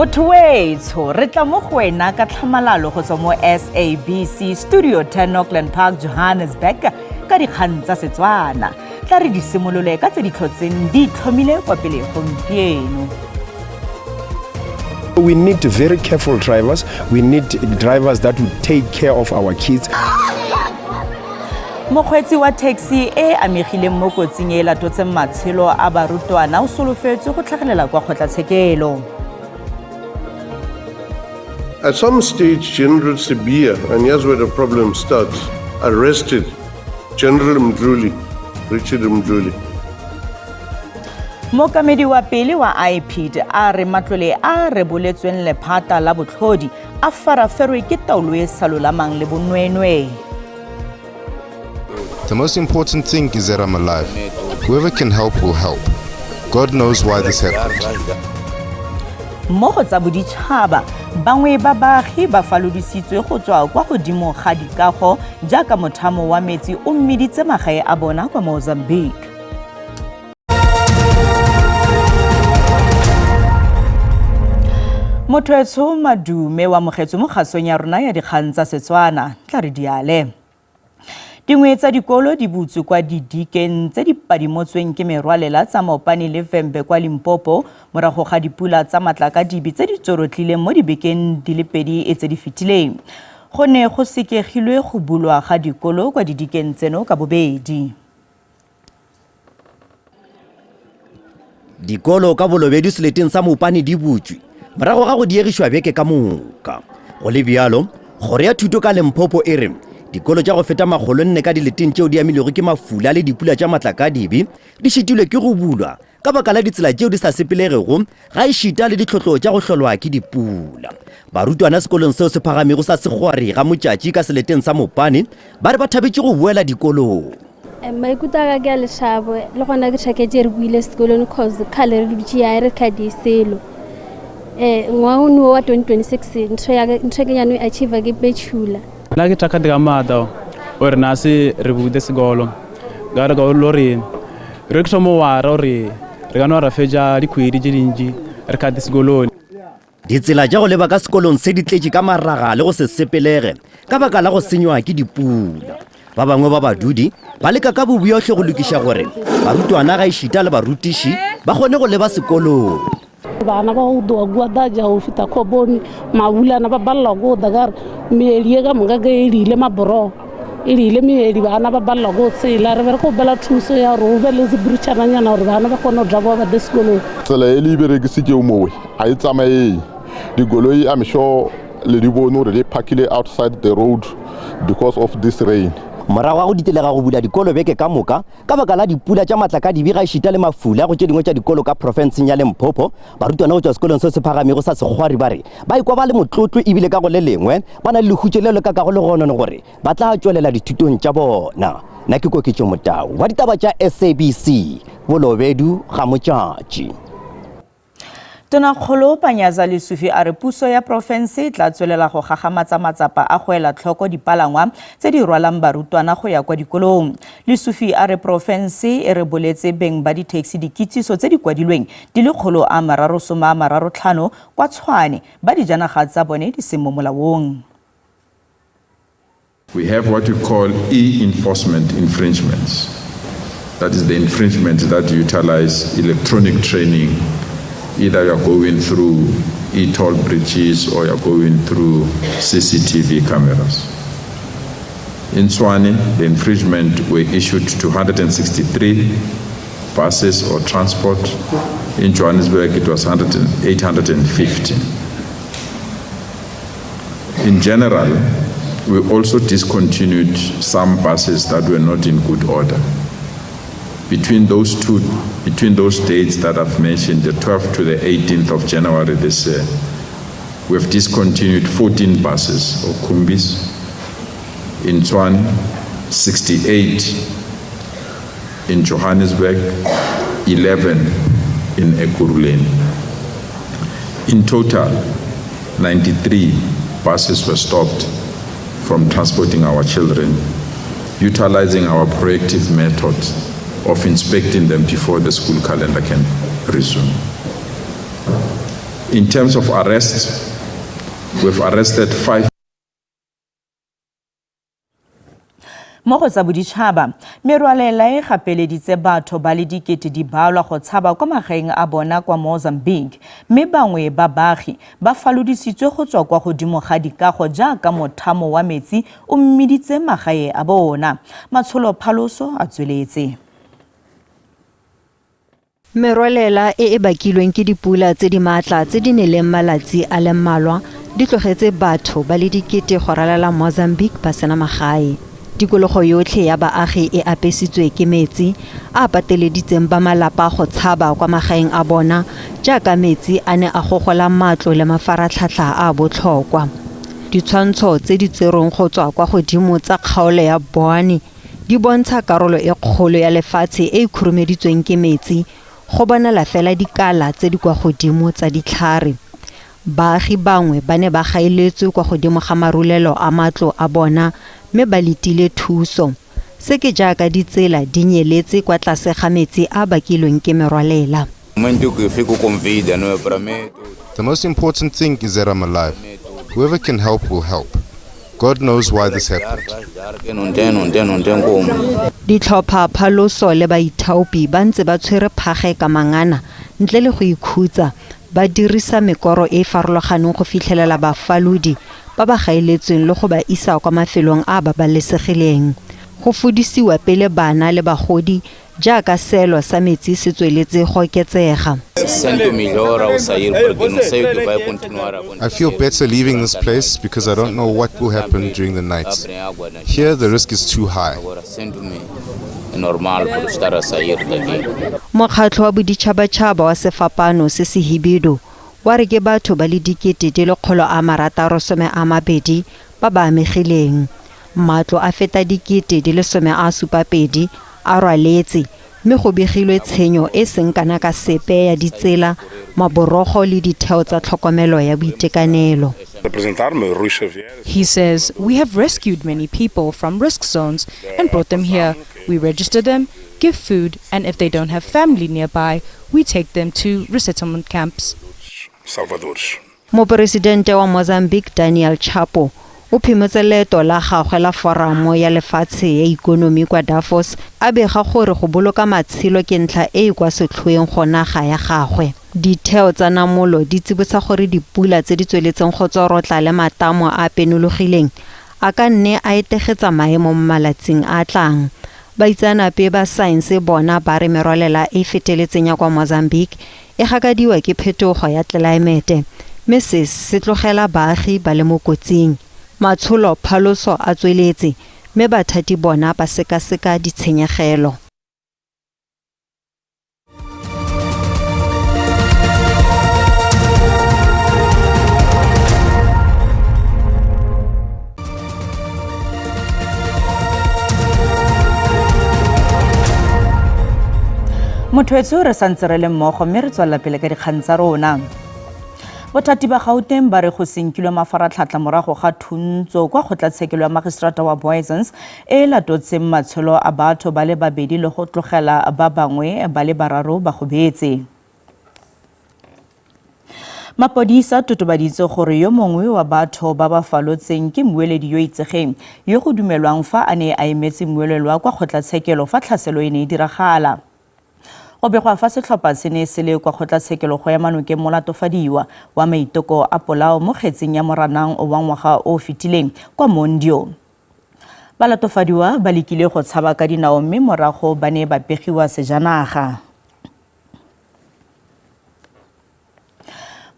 Motho weetsho re tla mo go wena ka tlhamalalo go tswa mo SABC Studio 10 Auckland Park, Johannesburg ka dikgang tsa Setswana. Tla re di simolole ka tse di tlhotseng di itlhomile kwa pele gompieno. We need very careful drivers. We need drivers that will take care of our kids. Mokgweetsi wa taxi e amegileng mo kotsing e latotseng matshelo a barutwana o solofetswe go tlhagelela kwa kgotlatshekelo. At some stage, General Sibiya, and here's where the problem starts, arrested General Mdluli, Richard Mdluli. Mokamedi wa pele wa IPID a re matlole a reboletsweng lephata la botlhodi a faraferwe ke taolo e sa lolamang le bonweenwee. The most important thing is that I'm alive. Whoever can help will help. God knows why this happened. Mo go tsa boditšhaba bangwe ba baagi ba falodisitswe go tswa kwa godimo ga dikago jaaka mothamo wa metsi o mmiditse magae a bona kwa Mozambique. Mothoetsho Madume wa mogetse mo kgasong ya rona ya dikgang tsa Setswana tla re diale. Dingwe tsa dikolo di butswe kwa didikeng tse di padimotsweng ke merwalela tsa Mopani le Vhembe kwa Limpopo morago ga dipula tsa matlakadibe tse di tsorotlileng mo dibekeng di le pedi tse di fetileng. Go ne go sekegilwe go bulwa ga dikolo kwa didikeng tseno ka bobedi. Dikolo ka bolobedi seleteng sa Mopani di butswe morago ga go diegišwa beke ka moka. Go le bjalo kgoro ya thuto ka Limpopo e re dikolo tša go feta 400 ka dileteng tšeo di amilego ke mafula le dipula tša matlakadibe di šitilwe ke go bulwa ka baka la ditsela tšeo di sa sepelegego ga e šita le ditlhotlo tša go hlolwa ke dipula. Barutwana sekolong seo se phagamego sa Segwari ga Motšatši ka seleteng sa Mopani ba re ba thabetše go boela dikolong. Maikutlo a ka ke a lešabo le gona ke tšhaketše re buile sekolong cause kgale re dutše ya re khadi selo. Ngwaga wa 2026 ntho ke nyane achieve ke betšhula. La ke taka diga mata o re na se re bude sekolo ga re go lori re ke mo wa re ga no ra feja dikhwedi tše dintši re ka disekolong. Ditsela tša go leba ka sekolong se di tletše ka maraga le go se sepelege ka baka la go senywa ke dipula. Ba bangwe ba badudi ba leka ka boboyotlhe go lokiša gore barutwana ga e šita le barutiši ba kgone go leba sekolong. Bana ba go gwa daja go fita khoboni mabulana ba balla go daga meedi ga mga ga ile maboro ile meedi bana ba balla go tsela re go bela thuso ya ro be le zibruchana nyana re bana ba kgona draba ba diskolo tsela e le bere ke se ke o mowe a e tsamaye digoloi I'm sure le di bono re le parkile outside the road because of this rain. Morago ga go ditelega go bula dikolo beke ka moka ka baka la dipula tša matlakadibe ga e šita le mafula go tše dingwe tša dikolo ka profenseng ya Limpopo. Barutwana go tšwa sekolong se se phagamego sa Segwari ba re ba ikwa ba le motlotlo ebile ka go le lengwe ba na le lehutše le ka go le gonono gore ba tla tšwelela dithutong tša bona. Nna ke Koketšo Motau wa ditaba tša SABC Bolobedu ga Motšatši. Tonakgolo Panyaza Lesufi a re puso ya profense tla tswelela go gagamatsa matsapa a go ela tlhoko dipalangwa tse di rwalang barutwana go ya kwa dikolong. Lesufi a re profense e re boletse beng ba di-taxi dikitsiso tse di kwadilweng di le 335 kwa Tshwane ba dijanaga tsa bone di seng mo molaong. We have what we call e-enforcement infringements. That is the infringements that utilize electronic training. Either you're going through e-toll bridges or you're going through CCTV cameras. In Tshwane, the infringement were issued 263 buses or transport. In Johannesburg, it was 850. In general, we also discontinued some buses that were not in good order. Between those dates that I've mentioned, the 12th to the 18th of January this year, we've discontinued 14 buses or kumbis. In Tshwane, 68. In Johannesburg, 11 in Ekurhuleni. In total, 93 buses were stopped from transporting our children, utilizing our proactive methods of inspecting them before the school calendar can resume. In terms of arrests, we've arrested 5. mo go tsa boditšhaba merwalela e gapeleditse batho ba le dikete di balwa go tshaba kwa magaeng a bona kwa Mozambique mme bangwe ba baagi ba falodisitswe go tswa kwa godimo ga dikago jaaka mothamo wa metsi o mmiditse magae a bona. Matsholo Phaloso a tsweletse. Merwalela e bakilweng ke dipula tse di maatla tse di neleng malatsi a le mmalwa di tlogetse batho ba le dikete go ralala Mozambique ba sena magae. Tikologo yotlhe ya baagi e apesitswe ke metsi a pateleditseng ba malapa go tshaba kwa magaeng a bona jaaka metsi a ne a gogola matlo le mafaratlhatlha a botlhokwa. Ditshwantsho tse di tserong go tswa kwa godimo tsa kgaolo ya Boane di bontsha karolo e kgolo ya lefatshe e khurumeditsweng ke metsi go bonala fela dikala tse di kwa godimo tsa ditlhare. Baagi bangwe ba ne ba gaeletswe kwa godimo ga marulelo a matlo a bona mme ba letile thuso. Se ke jaaka ditsela di nyeletse kwa tlase ga metsi a bakilweng ke merwalela. The most important thing is that I'm alive. Whoever can help will help. God knows why this happened. Ditlhopha Phaloso le baithaopi ba ntse ba tshwere phage ka mangana ntle le go ikhutsa ba dirisa mekoro e farologaneng go fitlhelela bafalodi ba ba gaeletsweng le go ba isa kwa mafelong a babalesegileng. Go fudisiwa pele bana le bagodi jaaka selo sa metsi se tsweletse go oketsega. I feel better leaving this place because I don't know what will happen during the night. Here the risk is too high. Mokgatlho wa boditšhabatšhaba wa sefapano se se hibido wa re ke batho ba le dikete di le 620 ba ba amegileng. Matlo a feta dikete di le 72 a rwaletse mme go begilwe tshenyo e seng kana ka sepe ya ditsela maborogo le ditheo tsa tlhokomelo ya boitekanelo. He says, we have rescued many people from risk zones and brought them here. We register them, give food, and if they don't have family nearby, we take them to resettlement camps. Moporesidente wa Mozambique Daniel Chapo o phimotse leeto la gagwe la foramo ya lefatshe ya ikonomi kwa Davos a bega gore go boloka matshelo ke ntlha e kwa setlhoeng go naga ya gagwe. Ditheo tsa namolo di tsibotsa gore dipula tse di tsweletseng go tsorotla le matamo a penologileng a ka nne a etegetsa maemo mo malatsing a tlang. Baitsanape ba saense bona ba re merwalela e feteletseng ya kwa Mozambique e gakadiwa ke phetogo ya tlelaemete mme se tlogela baagi ba le mo kotsing. Matsholo Phaloso a tsweletse mme bathati bona ba sekaseka ditshenyegelo. Mothoetso re santse re le mmogo mme re tswela pele ka dikgang tsa rona. Bothati ba Gauteng ba re go senkilwe mafaratlhatlha morago ga thuntso kwa kgotlatshekelo ya magistrata wa Booysens e latotseng matshelo a batho ba le babedi le go tlogela ba bangwe ba le bararo ba gobetse. Mapodisa totobaditse gore yo mongwe wa batho ba ba falotseng ke mmueledi yo itsegeng yo go dumelwang fa a ne a emetse mmuelelwa kwa kgotlatshekelo fa tlhaselo e ne e diragala. Go begwa fa setlhopha se ne se le kwa kgotlatshekelo go ya manokeng molatofadiwa wa maiteko a polao mo kgetseng ya Moranang wa ngwaga o fetileng kwa Mondio. Balatofadiwa ba lekile go tshaba ka dinao mme morago ba ne ba pegiwa sejanaga.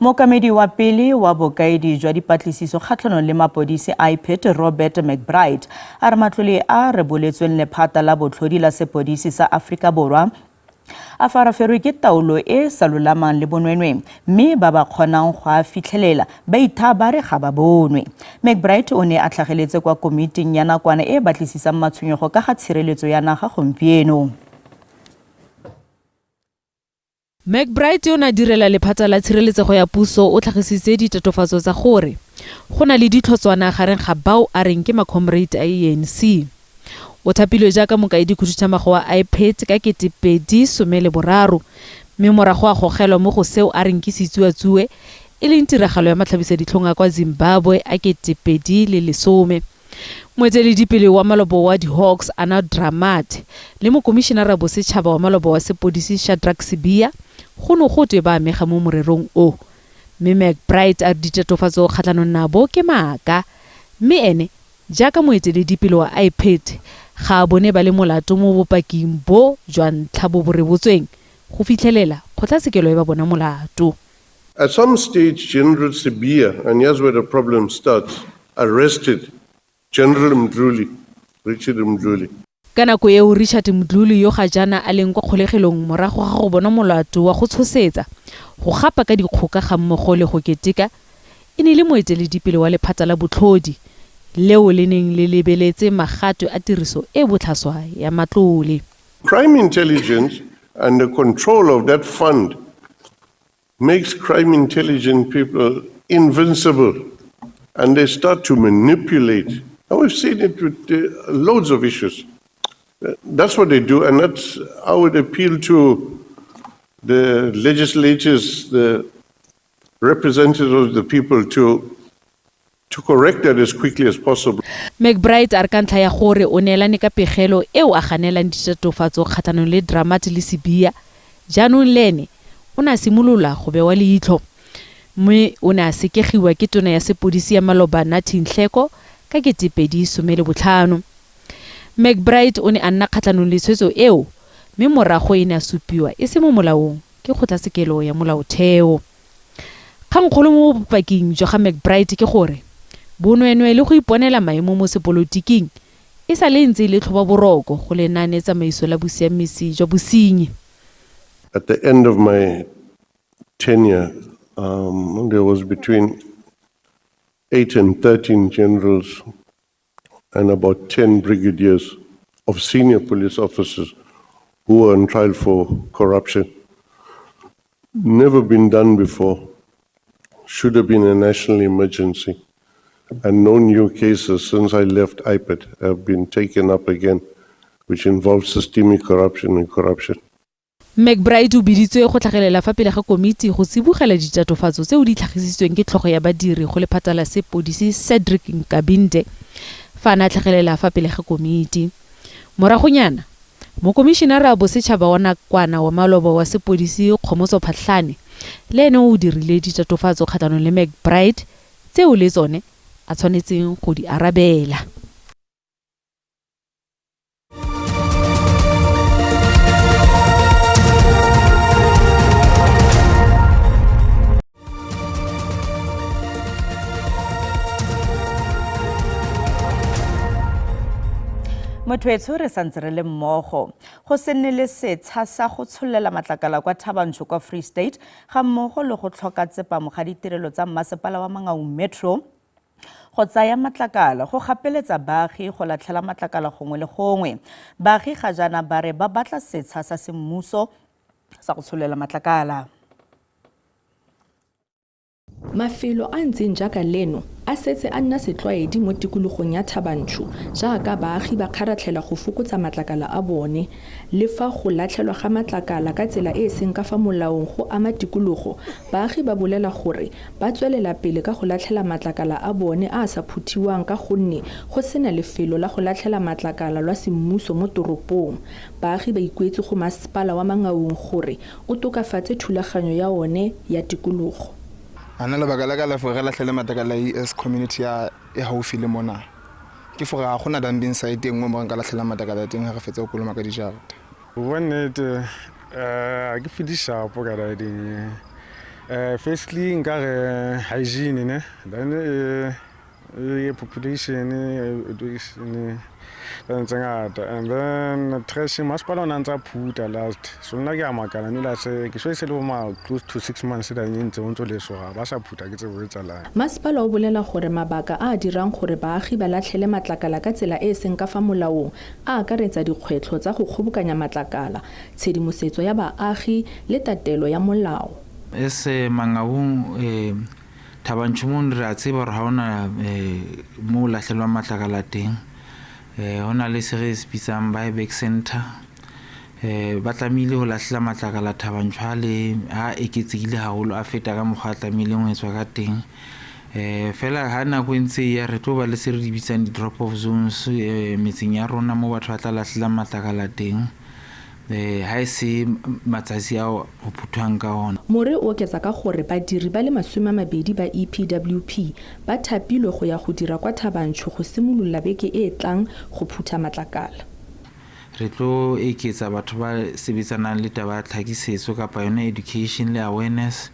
Mokamedi wa pele wa bokaedi jwa dipatlisiso kgatlhanong le mapodisi IPET Robert McBride a re matlole a reboletsweng lephata la botlhodi la sepodisi sa Afrika Borwa a faraferwe ke taolo e sa lolamang le bonwenwe mme ba ba kgonang go a fitlhelela ba ithaba re ga ba bonwe. McBride o ne a tlhageletse kwa komiting ya nakwana e batlisisang matshwenyego ka ga tshireletso ya naga gompieno. McBride o na direla lephata la tshireletsego ya puso o tlhagisitse ditatofatso tsa gore go na le ditlhotswana gareng ga bao a reng ke macomrade a ANC. O thapilwe jaaka mokaedi khuduthamaga wa IPET ka 2013 mme morago a gogelwa mo go seo a reng ke setsuatsue e leng tiragalo ya matlhabisaditlhong a kwa Zimbabwe a 2010. Moeteledipele wa malobo wa di-Hawks Anna Dramati le mokomishenara bosetšhaba wa malobo wa sepodisi Shadrack Sibiya go no go twe ba amega mo morerong o. Mme McBride a ditatofatso kgatlhanong nabo ke maaka, mme ene jaaka moeteledipele wa IPED ga a bone ba le molato mo bopaking bo jwa ntlha bo bo rebotsweng go fitlhelela kgotlatshekelo e ba bona molato. At some stage, General Sibiya, and here's where the problem starts, arrested General Mdluli, Richard Mdluli. Ka nako eo Richard Mdluli yo ga jana a leng kwa kgolegelong morago ga go bona molato wa go tshosetsa go gapa ka dikgoka ga mmogo le go keteka e ne le moeteledipele wa lephata la botlhodi leo le neng le lebeletse magato a tiriso e botlhaswa ya matlole. Crime intelligence and the control of that fund makes crime intelligent people invincible, and they start to manipulate. And we've seen it with loads of issues. That's what they do, and that's I would appeal to the legislators, the representatives of the people to correct that as quickly as possible. McBride a re ka ntlha ya gore o neelane ka pegelo eo a ganelang ditatofatso kgatlhanong le Dramati le Sibiya, jaanong lene o ne a simolola go bewa leitlho, mme o ne a sekegiwa ke tona ya sepodisi ya maloba Nathi Nhleko ka 2015. McBride o ne a nna kgatlhanong le tshwetso eo, mme morago e ne a supiwa e se mo molaong ke kgotlatshekelo ya molaotheo. Kgangkgolo mo bopaking jwa ga McBride ke gore bonwenwe le go iponela maemo mo sepolotiking e sa le ntse le tlhoba boroko go lenane tsamaiso la bosiamisi jwa bosenyi. At the end of my tenure, there was between 8 and 13 generals and about 10 brigadiers of senior police officers who were on trial for corruption. Never been done before. Should have been a national emergency. And no new cases since I left IPED have been taken up again, which involves systemic corruption and corruption. McBride o biditswe go tlhagelela fa pele ga komiti go tsibogela ditatofatso tseo di tlhagisitsweng ke tlhogo ya badiri go lephatsa la sepodisi Cedric Nkabinde fa na tlhagelela fa pele ga komiti. Moragonyana mokomishenara a bosetšhaba wa nakwana wa malobo wa sepodisi Kgomotso Phatlhane le ene o dirile ditatofatso kgatlhanong le McBride tseo le tsone a tshwanetseng go di arabela. Motho re santse re le mmogo go se nne le setsha sa go tsholela matlakala kwa Thabanchu kwa Free State ga mmogo le go tlhoka tsepamo ga ditirelo tsa mmasepala wa Mangaung Metro go tsaya matlakala go gapeletsa baagi go latlhela matlakala gongwe le gongwe. Baagi ga jana ba re ba batla setsha sa semmuso sa go tsholela matlakala. Mafelo a ntseng jaaka leno a setse a nna setlwaedi mo tikologong ya Thabanchu jaaka baagi ba kgaratlhela go fokotsa matlakala a bone le fa go latlhelwa ga matlakala ka tsela e seng ka fa molaong go ama tikologo. Baagi ba bolela gore ba tswelela pele ka go latlhela matlakala a bone a sa phuthiwang ka gonne go sena lefelo la go latlhela matlakala lwa semmuso mo toropong. Baagi ba ikuetse go masepala wa Mangaung gore o tokafatse thulaganyo ya one ya tikologo. Ana le bagala ka la fo re latlhele matlakala as community ya haufi le mona ke fo ga gona dumping site engwe mo ka latlhela matlakala teng ga re fetsa go koloma ka dijarata one a ke fidisha po ka ra ding firstly nka re hygiene ne then population education and then trash masipala na ntsa phuta last so nna ke a makala ne la se ke se le ma close to 6 months da ntse o ntse le so ga ba sa phuta ke tse bo etsalang. Masipala o bolela gore mabaka a dirang gore baagi ba latlhele matlakala ka tsela e seng ka fa molaong a akaretsa dikgwetlho tsa go kgobokanya matlakala, tshedimosetso ya baagi le tatelo ya molao. Ese Mangaung Thabanchu mo re a tseba re ha ona mo latlhelwa matlakala teng. Hona le se re se bitsang buyback center ba tlamehile ho lahlela matlakala Thabantšho ha le ha eketsegile haholo a feta ka mokgwa a tlamehile ho etswa ka teng fela ha nako ntse ya re tlo ba le se re di bitsang di-drop off zones metseng ya rona mo batho ba tla lahlela matlakala teng ha e se matsatsi ao ho phuthwang ka ona. More o oketsa ka gore badiri ba le 20 ba EPWP ba thapilwe go ya go dira kwa Thabantšho go simolola beke e tlang go phutha matlakala. Re tlo eketsa batho ba sebetsanang le taba ya tlhakisetso kapa yona education le awareness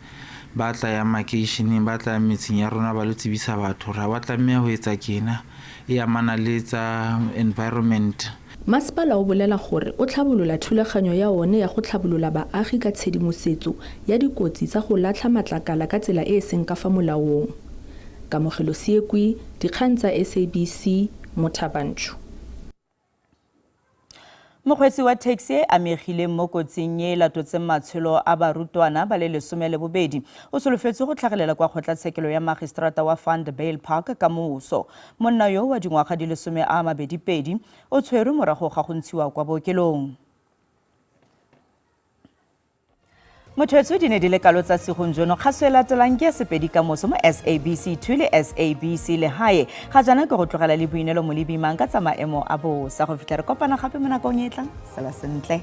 ba tla ya makeisheneng ba tla metseng ya rona ba lo tsebisa batho ra ba tlameha ho etsa kena e amana le tsa environment. Masepala o bolela gore o tlhabolola thulaganyo ya one ya go tlhabolola baagi ka tshedimosetso ya dikotsi tsa go latlha matlakala ka tsela e seng ka fa molaong. Kamogelo Siekwi, dikgang tsa SABC mo Thabantšho. Mokgweetsi wa taxi e amegile mo kotsing e latotseng matshelo a barutwana ba le 12 o solofetse go tlhagelela kwa kgotlatshekelo ya magistrata wa Vanderbijl Park ka moso. Monna yo wa dingwaga di 22 o tshwerwe morago ga go ntshiwa kwa bookelong. Motho di ne di le kalo tsa segonjono kgaso e latelang ke ya Sepedi ka moso mo SABC 2 le SABC le hae ga jana ke go tlogela le boinelo mo lebimang ka tsa maemo a bosa go fitlha re kopana gape mo nakong e tlang sala sentle.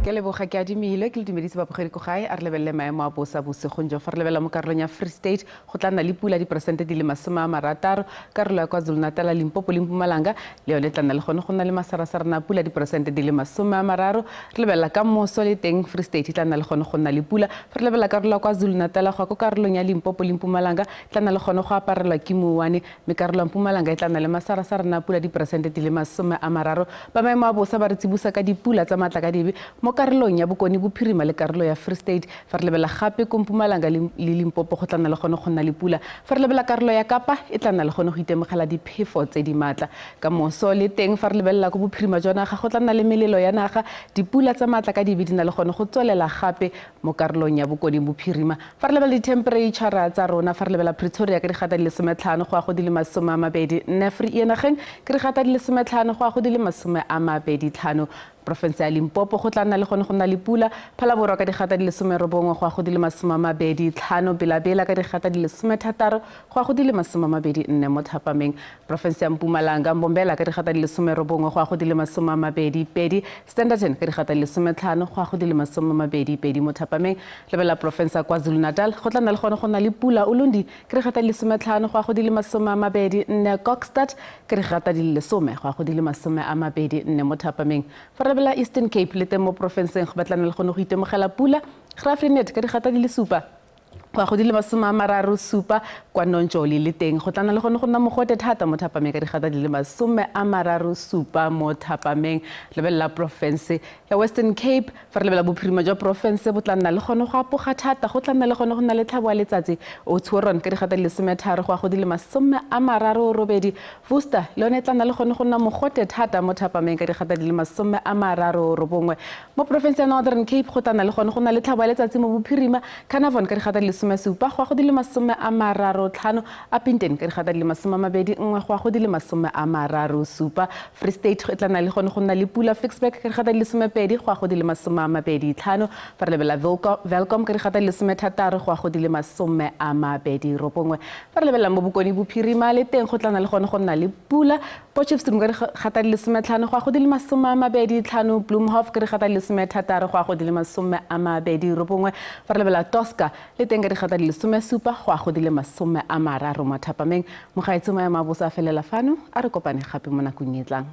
Ke leboga ke adimile ke le dumedise babogedi ko gae a re lebelele maemo a bosa bosegonjo fa re lebela mo karolong ya Free State go tla nna le pula diperesente di le 60 karolo ya KwaZulu-Natal Limpopo le Mpumalanga le yone tla nna le gone go nna le masarasarana pula diperesente di le 30 re lebela ka moso le teng Free State tla nna le gone go nna le pula fa re lebela karolo ya KwaZulu-Natal go go karolong ya Limpopo le Mpumalanga tla nna le gone go aparelwa ke mowane me karolo ya Mpumalanga e tla nna le masarasarana pula diperesente di le 30 ba maemo a bosa ba re tsibusa ka dipula tsa matlakadibe mo karolong ya Bokone Bophirima le karolo ya Free State fa re lebela gape ko Mpumalanga le Limpopo go tla nna le gone go nna le pula fa re lebela karolo ya Kapa e tla nna le gone go itemogela diphefo tse di matla ka moso le teng fa re lebella go bophirima jwa naga go tla nna le melelo ya naga dipula tsa matla ka dibe di na le gone go tswelela gape mo karolong ya Bokone Bophirima fa re lebela di-temperature tsa rona fa re lebela Pretoria ke digata di le 15 go a go di le 20 Free Enageng ke digata di le 15 go a go di le 25 Province ya Limpopo go tla nna le gone go nna le pula Phalaborwa ka digata di le 19 go a go di le 25 Belabela ka digata di le 16 go a go di le 24 mo Thapameng Province ya Mpumalanga Mbombela ka digata di le 19 go a go di le 22 Standerton ka digata di le 15 go a go di le 22 mo Thapameng lebela Province ya KwaZulu-Natal go tla nna le gone go nna le pula Ulundi ka digata di le 15 go a go di le 24 Kokstad ka digata di le 10 go a go di le 24 mo Thapameng bela Eastern Cape le temo provinceng go batlana le gone go itemogela pula Graaff-Reinet ka digata di le 7 go go di le 37 kwa Nonjoli le teng go tlana le gone go nna mogote thata mo Thapameng ka digata di le 37 mo Thapameng lebella province ya Western Cape fa re lebella bophirima jwa province bo tla nna le gone go apoga thata go tla nna le gone go nna le tlhabo ya letsatsi o tshworon ka digata di le 13 go di le 38 Worcester le yone tla nna le gone go nna mogote thata mo Thapameng ka digata di le 39 mo province ya Northern Cape go tla nna le gone go nna le tlhabo ya letsatsi mo bophirima Carnarvon ka digata di le 17 go go di le 35 Upington ka digata di le 21 go go di le 37 Free State e tla nna le gone go nna le pula Fixback ka digata di le 12 go go di le 25 fa re lebela Welcome ka digata di le 16 go go di le 29 fa re lebela mo Bokone Bophirima le teng go tla nna le gone go nna le pula Potchefstroom ka digata di le 15 go go di le 25 Bloemhof ka digata di le 16 go go di le 29 fa re lebela Tosca le teng ka digata di le 17 go go di le 30 mo Thapameng mo gaetsho maemo a bosa felela fano a re kopane gape mo nakong e tlang.